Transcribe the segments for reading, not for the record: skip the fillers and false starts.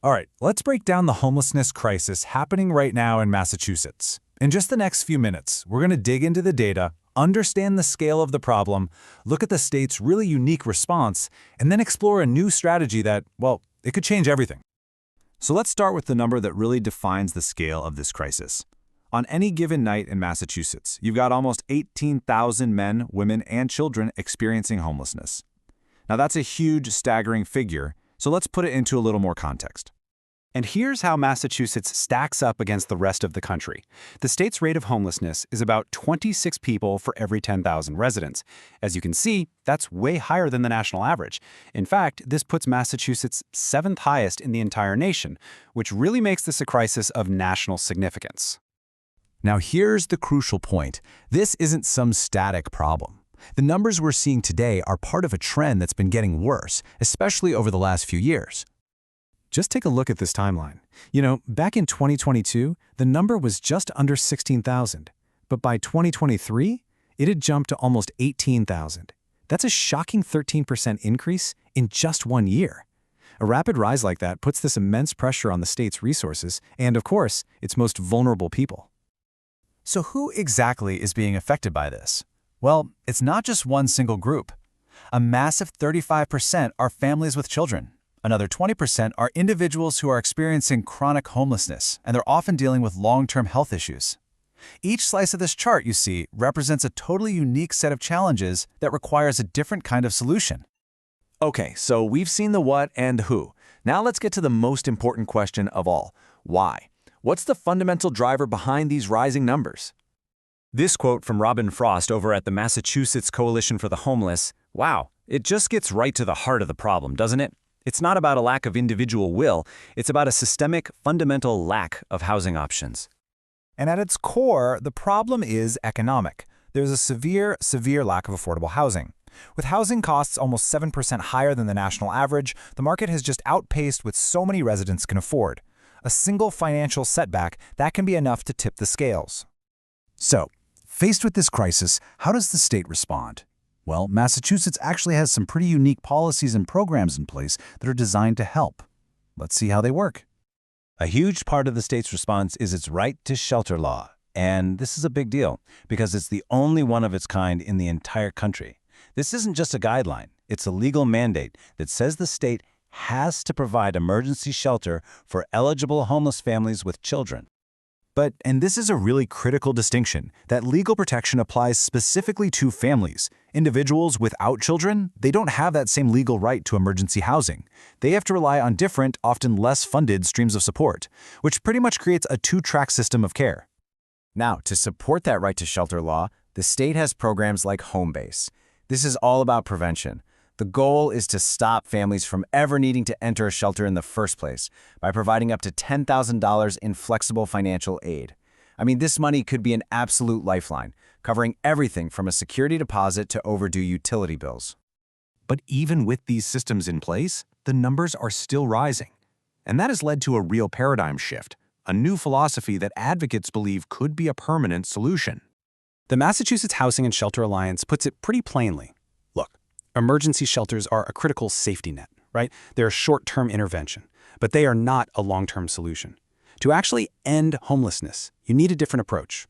All right, let's break down the homelessness crisis happening right now in Massachusetts. In just the next few minutes, we're going to dig into the data, understand the scale of the problem, look at the state's really unique response, and then explore a new strategy that, well, it could change everything. So let's start with the number that really defines the scale of this crisis. On any given night in Massachusetts, you've got almost 18,000 men, women, and children experiencing homelessness. Now that's a huge, staggering figure, so let's put it into a little more context. And here's how Massachusetts stacks up against the rest of the country. The state's rate of homelessness is about 26 people for every 10,000 residents. As you can see, that's way higher than the national average. In fact, this puts Massachusetts 7th highest in the entire nation, which really makes this a crisis of national significance. Now here's the crucial point. This isn't some static problem. The numbers we're seeing today are part of a trend that's been getting worse, especially over the last few years. Just take a look at this timeline. Back in 2022, the number was just under 16,000. But by 2023, it had jumped to almost 18,000. That's a shocking 13% increase in just 1 year. A rapid rise like that puts this immense pressure on the state's resources and, of course, its most vulnerable people. So who exactly is being affected by this? Well, it's not just one single group. A massive 35% are families with children. Another 20% are individuals who are experiencing chronic homelessness, and they're often dealing with long-term health issues. Each slice of this chart, you see, represents a totally unique set of challenges that requires a different kind of solution. Okay, so we've seen the what and the who. Now let's get to the most important question of all. Why? What's the fundamental driver behind these rising numbers? This quote from Robin Frost over at the Massachusetts Coalition for the Homeless, wow, it just gets right to the heart of the problem, doesn't it? It's not about a lack of individual will, it's about a systemic, fundamental lack of housing options. And at its core, the problem is economic. There's a severe lack of affordable housing. With housing costs almost 7% higher than the national average, the market has just outpaced what so many residents can afford. A single financial setback, that can be enough to tip the scales. So, faced with this crisis, how does the state respond? Well, Massachusetts actually has some pretty unique policies and programs in place that are designed to help. Let's see how they work. A huge part of the state's response is its right to shelter law. And this is a big deal because it's the only one of its kind in the entire country. This isn't just a guideline, it's a legal mandate that says the state has to provide emergency shelter for eligible homeless families with children. And this is a really critical distinction, that legal protection applies specifically to families. Individuals without children, they don't have that same legal right to emergency housing. They have to rely on different, often less funded streams of support, which pretty much creates a two-track system of care. Now, to support that right to shelter law, the state has programs like Homebase. This is all about prevention. The goal is to stop families from ever needing to enter a shelter in the first place by providing up to $10,000 in flexible financial aid. I mean, this money could be an absolute lifeline, covering everything from a security deposit to overdue utility bills. But even with these systems in place, the numbers are still rising. And that has led to a real paradigm shift, a new philosophy that advocates believe could be a permanent solution. The Massachusetts Housing and Shelter Alliance puts it pretty plainly. Look, emergency shelters are a critical safety net, right? They're a short-term intervention, but they are not a long-term solution. To actually end homelessness, you need a different approach.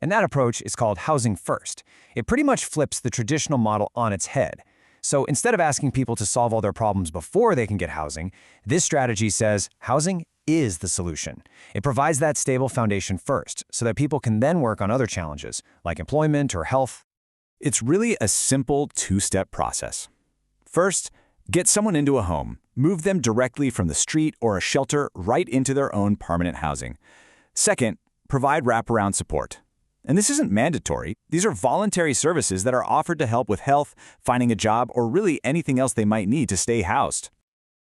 And that approach is called housing first. It pretty much flips the traditional model on its head. So instead of asking people to solve all their problems before they can get housing, this strategy says housing is the solution. It provides that stable foundation first, so that people can then work on other challenges, like employment or health. It's really a simple two-step process. First, get someone into a home. Move them directly from the street or a shelter right into their own permanent housing. Second, provide wraparound support. And this isn't mandatory. These are voluntary services that are offered to help with health, finding a job, or really anything else they might need to stay housed.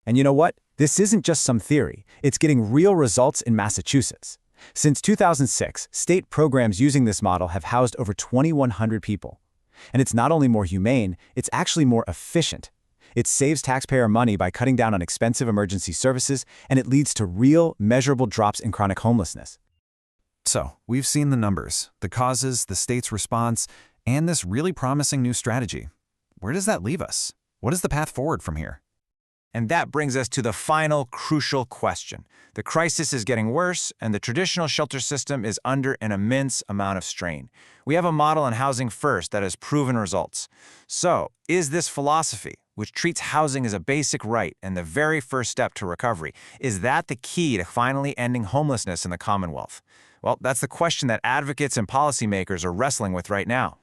And you know what? This isn't just some theory. It's getting real results in Massachusetts. Since 2006, state programs using this model have housed over 2,100 people. And it's not only more humane, it's actually more efficient. It saves taxpayer money by cutting down on expensive emergency services, and it leads to real, measurable drops in chronic homelessness. So, we've seen the numbers, the causes, the state's response, and this really promising new strategy. Where does that leave us? What is the path forward from here? And that brings us to the final crucial question. The crisis is getting worse, and the traditional shelter system is under an immense amount of strain. We have a model on housing first that has proven results. So, is this philosophy, which treats housing as a basic right and the very first step to recovery, is that the key to finally ending homelessness in the Commonwealth? Well, that's the question that advocates and policymakers are wrestling with right now.